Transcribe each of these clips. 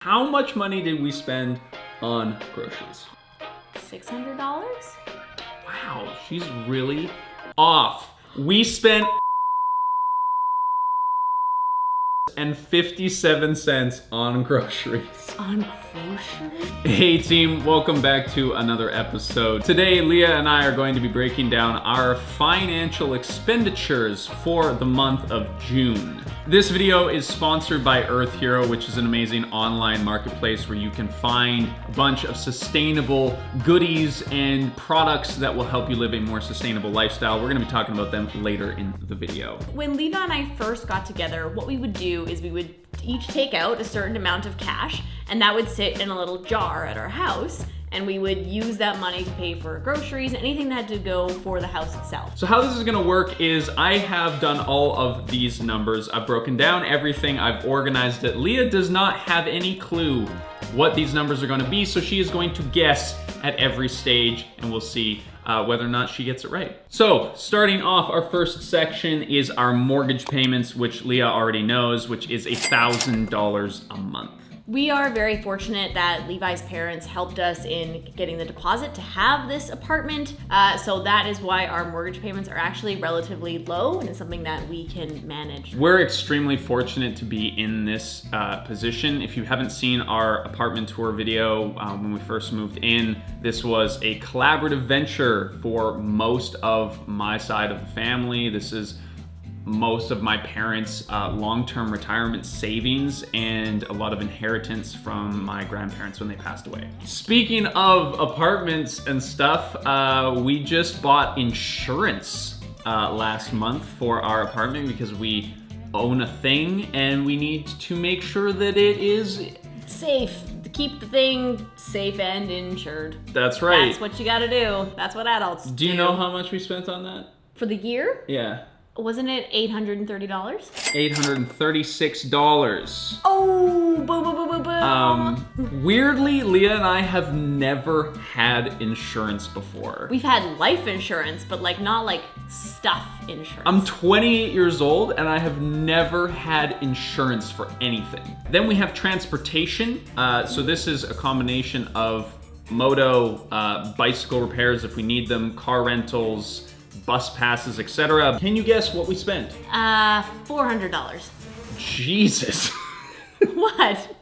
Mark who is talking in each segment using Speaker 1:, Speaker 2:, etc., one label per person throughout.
Speaker 1: How much money did we spend on groceries?
Speaker 2: $600?
Speaker 1: Wow, she's really off. We spent and 57 cents on groceries.
Speaker 2: On groceries?
Speaker 1: Hey team, welcome back to another episode. Today, Leah and I are going to be breaking down our financial expenditures for the month of June. This video is sponsored by Earth Hero, which is an amazing online marketplace where you can find a bunch of sustainable goodies and products that will help you live a more sustainable lifestyle. We're gonna be talking about them later in the video.
Speaker 2: When Levi and I first got together, what we would do is we would each take out a certain amount of cash, and that would sit in a little jar at our house, and we would use that money to pay for groceries, anything that had to go for the house itself.
Speaker 1: So how this is gonna work is I have done all of these numbers. I've broken down everything, I've organized it. Leah does not have any clue what these numbers are gonna be, so she is going to guess at every stage, and we'll see whether or not she gets it right. So, starting off, our first section is our mortgage payments, which Leah already knows, which is $1,000 a month.
Speaker 2: We are very fortunate that Levi's parents helped us in getting the deposit to have this apartment. So that is why our mortgage payments are actually relatively low, and it's something that we can manage.
Speaker 1: We're extremely fortunate to be in this position. If you haven't seen our apartment tour video when we first moved in, this was a collaborative venture for most of my side of the family. This is most of my parents' long-term retirement savings and a lot of inheritance from my grandparents when they passed away. Speaking of apartments and stuff, we just bought insurance last month for our apartment because we own a thing and we need to make sure that it is
Speaker 2: safe. Keep the thing safe and insured.
Speaker 1: That's right.
Speaker 2: That's what you gotta do. That's what adults do.
Speaker 1: Do you know how much we spent on that?
Speaker 2: For the year?
Speaker 1: Yeah.
Speaker 2: Wasn't it $830?
Speaker 1: $836.
Speaker 2: Oh, boom, boom, boom, boom, boom.
Speaker 1: Weirdly, Leah and I have never had insurance before.
Speaker 2: We've had life insurance, but not like stuff insurance.
Speaker 1: I'm 28 years old and I have never had insurance for anything. Then we have transportation. So this is a combination of moto, bicycle repairs if we need them, car rentals, bus passes, etc. Can you guess what we spent?
Speaker 2: $400.
Speaker 1: Jesus.
Speaker 2: What?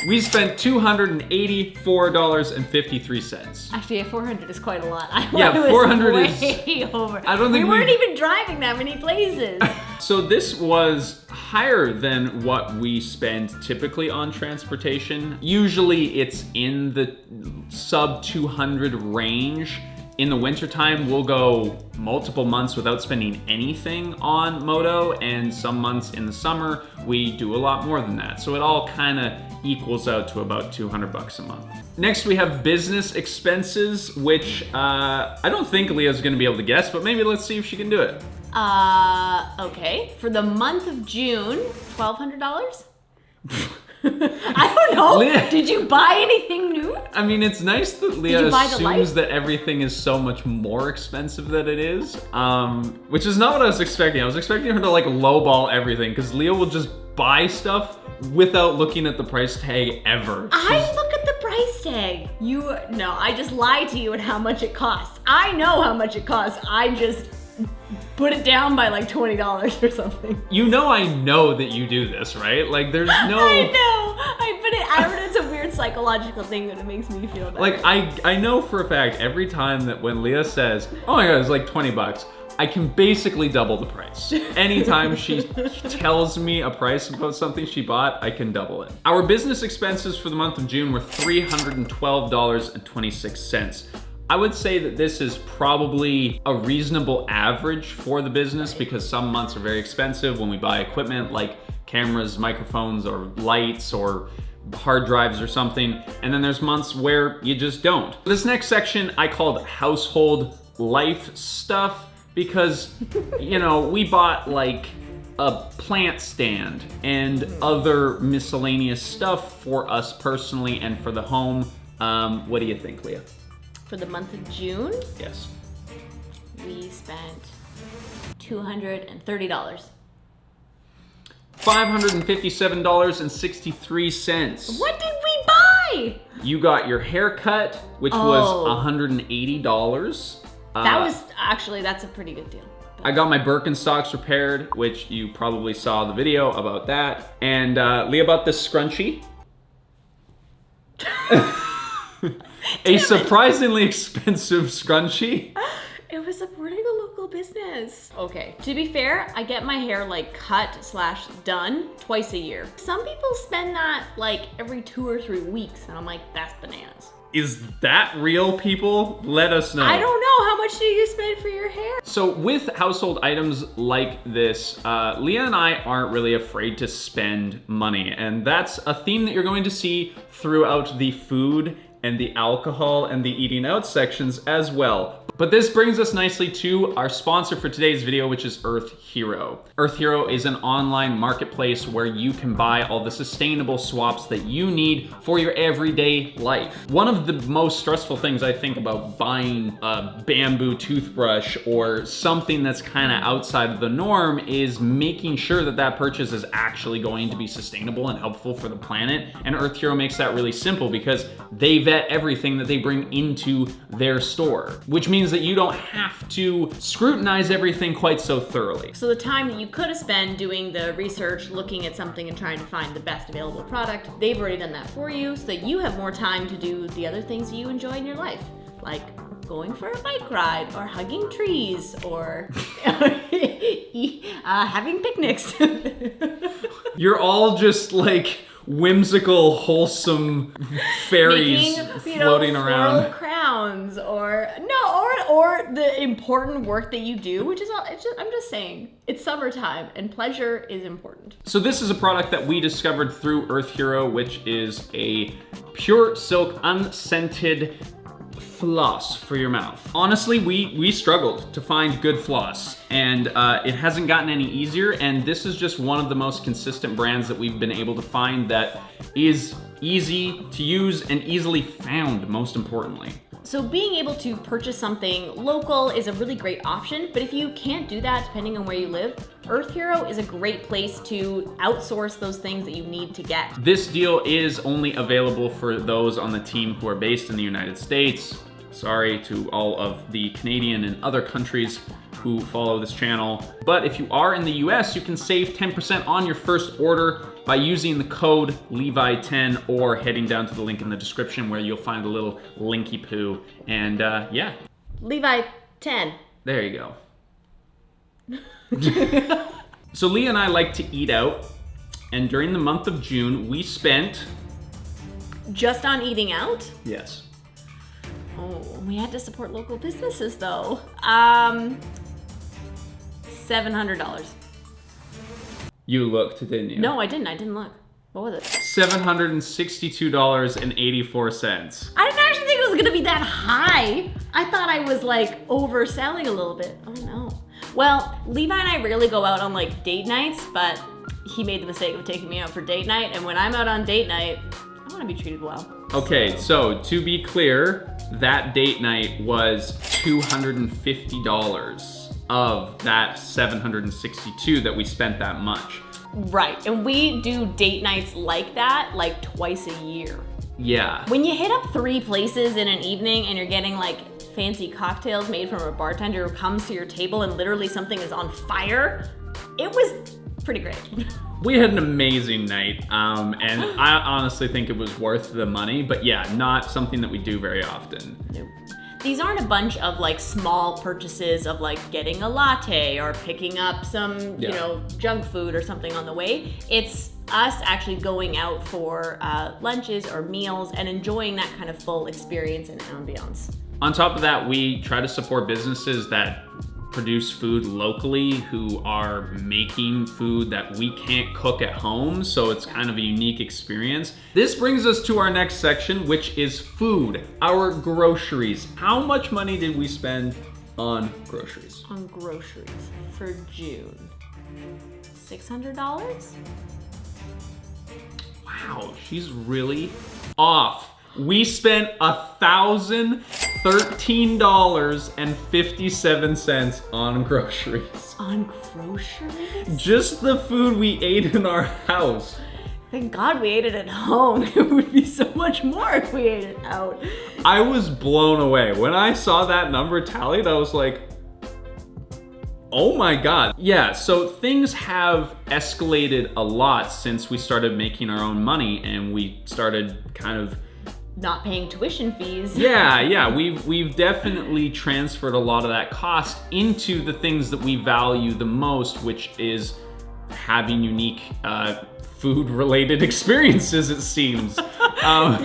Speaker 1: We spent $284.53.
Speaker 2: Actually, 400 is quite a lot.
Speaker 1: Yeah, 400 is
Speaker 2: way over.
Speaker 1: I don't think
Speaker 2: we weren't even driving that many places.
Speaker 1: So this was higher than what we spend typically on transportation. Usually it's in the sub 200 range. In the wintertime, we'll go multiple months without spending anything on moto, and some months in the summer, we do a lot more than that. So it all kind of equals out to about $200 a month. Next, we have business expenses, which I don't think Leah's gonna be able to guess, but maybe let's see if she can do it.
Speaker 2: Okay. For the month of June, $1,200? I don't know.
Speaker 1: Leah,
Speaker 2: did you buy anything new?
Speaker 1: I mean, it's nice that Leah assumes that everything is so much more expensive than it is, which is not what I was expecting. I was expecting her to lowball everything, because Leah will just buy stuff without looking at the price tag ever.
Speaker 2: I look at the price tag. No, I just lie to you at how much it costs. I know how much it costs. I just put it down by $20 or something.
Speaker 1: You know I know that you do this, right? There's no...
Speaker 2: I know. I don't know, it's a weird psychological thing that it makes me feel bad.
Speaker 1: I know for a fact every time that when Leah says, oh my god, it's $20, I can basically double the price. Anytime she tells me a price about something she bought, I can double it. Our business expenses for the month of June were $312.26. I would say that this is probably a reasonable average for the business because some months are very expensive when we buy equipment like cameras, microphones, or lights, or hard drives or something. And then there's months where you just don't. This next section I called household life stuff because, we bought a plant stand and other miscellaneous stuff for us personally and for the home. What do you think, Leah?
Speaker 2: For the month of June?
Speaker 1: Yes.
Speaker 2: We spent $230.
Speaker 1: $557.63.
Speaker 2: What did we buy?
Speaker 1: You got your haircut, which was $180.
Speaker 2: That was actually, that's a pretty good deal.
Speaker 1: I got my Birkenstocks repaired, which you probably saw the video about that. And Leah bought this scrunchie. A surprisingly expensive scrunchie.
Speaker 2: It was supporting a local business. Okay, to be fair, I get my hair like cut / done twice a year. Some people spend that like every 2 or 3 weeks, and I'm like, that's bananas.
Speaker 1: Is that real, people? Let us know.
Speaker 2: I don't know. How much do you spend for your hair?
Speaker 1: So with household items like this, Leah and I aren't really afraid to spend money. And that's a theme that you're going to see throughout the food and the alcohol and the eating out sections as well. But this brings us nicely to our sponsor for today's video, which is Earth Hero. Earth Hero is an online marketplace where you can buy all the sustainable swaps that you need for your everyday life. One of the most stressful things I think about buying a bamboo toothbrush or something that's kind of outside of the norm is making sure that that purchase is actually going to be sustainable and helpful for the planet. And Earth Hero makes that really simple because they vet everything that they bring into their store, which means that you don't have to scrutinize everything quite so thoroughly.
Speaker 2: So the time that you could have spent doing the research, looking at something and trying to find the best available product, they've already done that for you so that you have more time to do the other things you enjoy in your life, like going for a bike ride or hugging trees or having picnics.
Speaker 1: You're all just like whimsical, wholesome fairies floating around.
Speaker 2: Floral crowns or the important work that you do, which is all, I'm just saying, it's summertime and pleasure is important.
Speaker 1: So this is a product that we discovered through Earth Hero, which is a pure silk unscented floss for your mouth. Honestly, we struggled to find good floss, and it hasn't gotten any easier, and this is just one of the most consistent brands that we've been able to find that is easy to use and easily found, most importantly.
Speaker 2: So being able to purchase something local is a really great option, but if you can't do that depending on where you live, Earth Hero is a great place to outsource those things that you need to get.
Speaker 1: This deal is only available for those on the team who are based in the United States. Sorry to all of the Canadian and other countries who follow this channel. But if you are in the US, you can save 10% on your first order by using the code Levi10 or heading down to the link in the description where you'll find a little linky poo. And yeah.
Speaker 2: Levi10.
Speaker 1: There you go. So Leah and I like to eat out, and during the month of June, we spent...
Speaker 2: Just on eating out?
Speaker 1: Yes.
Speaker 2: Oh, we had to support local businesses though. $700.
Speaker 1: You looked, didn't you?
Speaker 2: No, I didn't look. What was it?
Speaker 1: $762.84.
Speaker 2: I didn't actually think it was gonna be that high. I thought I was like overselling a little bit. Oh no. Well, Levi and I rarely go out on like date nights, but he made the mistake of taking me out for date night, and when I'm out on date night, I wanna be treated well.
Speaker 1: Okay, so to be clear, that date night was $250 of that $762 that we spent that much.
Speaker 2: Right, and we do date nights like that like twice a year.
Speaker 1: Yeah.
Speaker 2: When you hit up 3 places in an evening and you're getting like fancy cocktails made from a bartender who comes to your table and literally something is on fire, it was pretty great.
Speaker 1: We had an amazing night, and I honestly think it was worth the money, but yeah, not something that we do very often.
Speaker 2: Nope. These aren't a bunch of like small purchases of like getting a latte or picking up some, you know, junk food or something on the way. It's us actually going out for lunches or meals and enjoying that kind of full experience and ambiance.
Speaker 1: On top of that, we try to support businesses that produce food locally, who are making food that we can't cook at home, so it's kind of a unique experience. This brings us to our next section, which is food, our groceries. How much money did we spend on groceries?
Speaker 2: On groceries for June. $600?
Speaker 1: Wow, she's really off. We spent $1,013.57 on groceries.
Speaker 2: On groceries?
Speaker 1: Just the food we ate in our house.
Speaker 2: Thank God we ate it at home. It would be so much more if we ate it out.
Speaker 1: I was blown away. When I saw that number tallied, I was like, oh my God. Yeah, so things have escalated a lot since we started making our own money and we started kind of
Speaker 2: not paying tuition fees.
Speaker 1: Yeah, we've definitely transferred a lot of that cost into the things that we value the most, which is having unique food-related experiences, it seems.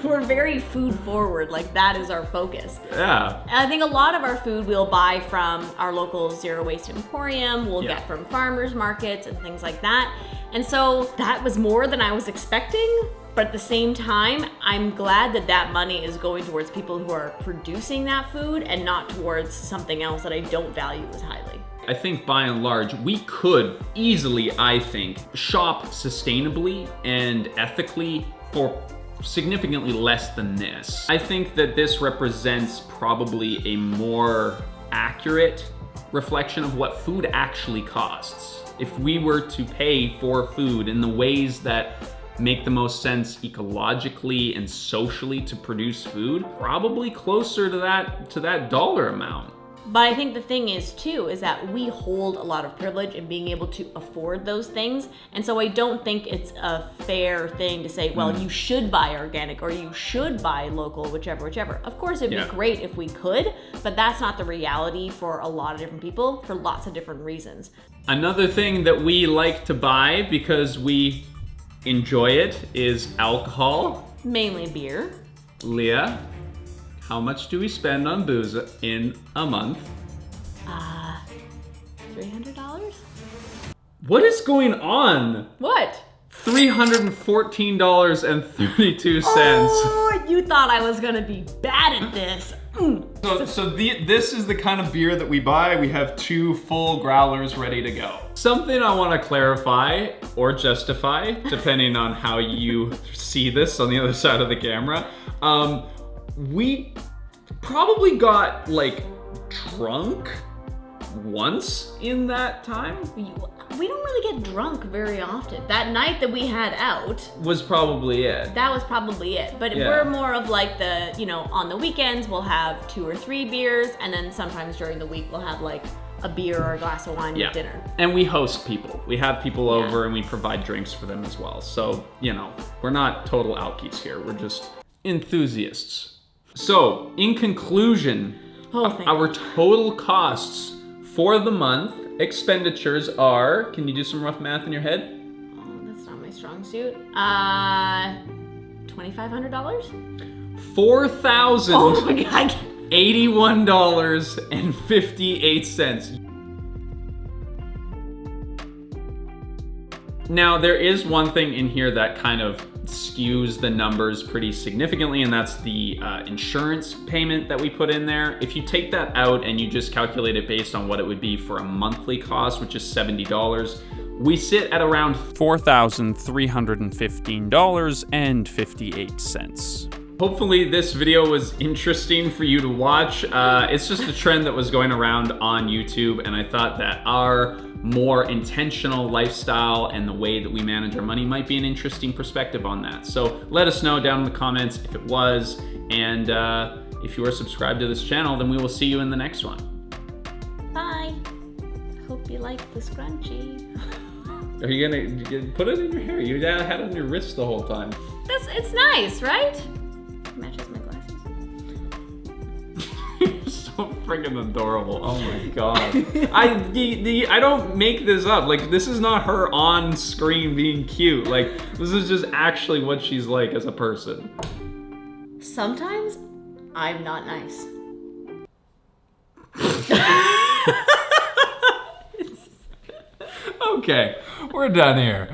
Speaker 2: We're very food forward, like that is our focus.
Speaker 1: Yeah.
Speaker 2: And I think a lot of our food we'll buy from our local zero waste emporium, we'll get from farmers markets and things like that. And so that was more than I was expecting, but at the same time, I'm glad that that money is going towards people who are producing that food and not towards something else that I don't value as highly.
Speaker 1: I think by and large, we could easily, I think, shop sustainably and ethically for significantly less than this. I think that this represents probably a more accurate reflection of what food actually costs. If we were to pay for food in the ways that make the most sense ecologically and socially to produce food, probably closer to that dollar amount.
Speaker 2: But I think the thing is too, is that we hold a lot of privilege in being able to afford those things. And so I don't think it's a fair thing to say, well, you should buy organic or you should buy local, whichever. Of course, it'd be great if we could, but that's not the reality for a lot of different people for lots of different reasons. Another
Speaker 1: thing that we like to buy because we enjoy it is alcohol.
Speaker 2: Mainly beer.
Speaker 1: Leah, how much do we spend on booze in a month?
Speaker 2: $300?
Speaker 1: What is going on?
Speaker 2: What?
Speaker 1: $314.32.
Speaker 2: Oh, you thought I was gonna be bad at this.
Speaker 1: This is the kind of beer that we buy. We have 2 full growlers ready to go. Something I want to clarify or justify, depending on how you see this on the other side of the camera. We probably got like drunk once in that time.
Speaker 2: We don't really get drunk very often. That night that we had out
Speaker 1: was probably it.
Speaker 2: That was probably it. But we're more of like the, on the weekends we'll have 2 or 3 beers, and then sometimes during the week we'll have like a beer or a glass of wine with dinner.
Speaker 1: And we host people. We have people over and we provide drinks for them as well. So, we're not total alkies here. We're just enthusiasts. So, in conclusion, our total costs for the month, expenditures are, can you do some rough math in your head?
Speaker 2: Oh, that's not my strong suit. $2,500?
Speaker 1: $4,081.58. Now, there is one thing in here that kind of skews the numbers pretty significantly, and that's the insurance payment that we put in there. If you take that out and you just calculate it based on what it would be for a monthly cost, which is $70, we sit at around $4,315.58. Hopefully this video was interesting for you to watch. It's just a trend that was going around on YouTube, and I thought that our more intentional lifestyle and the way that we manage our money might be an interesting perspective on that. So let us know down in the comments if it was, and if you are subscribed to this channel, then we will see you in the next one.
Speaker 2: Bye. Hope you like the scrunchie.
Speaker 1: Are you gonna put it in your hair? You had it on your wrist the whole time.
Speaker 2: It's nice, right? Matches my glasses.
Speaker 1: You're so freaking adorable. Oh my god. I don't make this up. Like, this is not her on screen being cute. Like, this is just actually what she's like as a person.
Speaker 2: Sometimes I'm not nice.
Speaker 1: Okay, we're done here.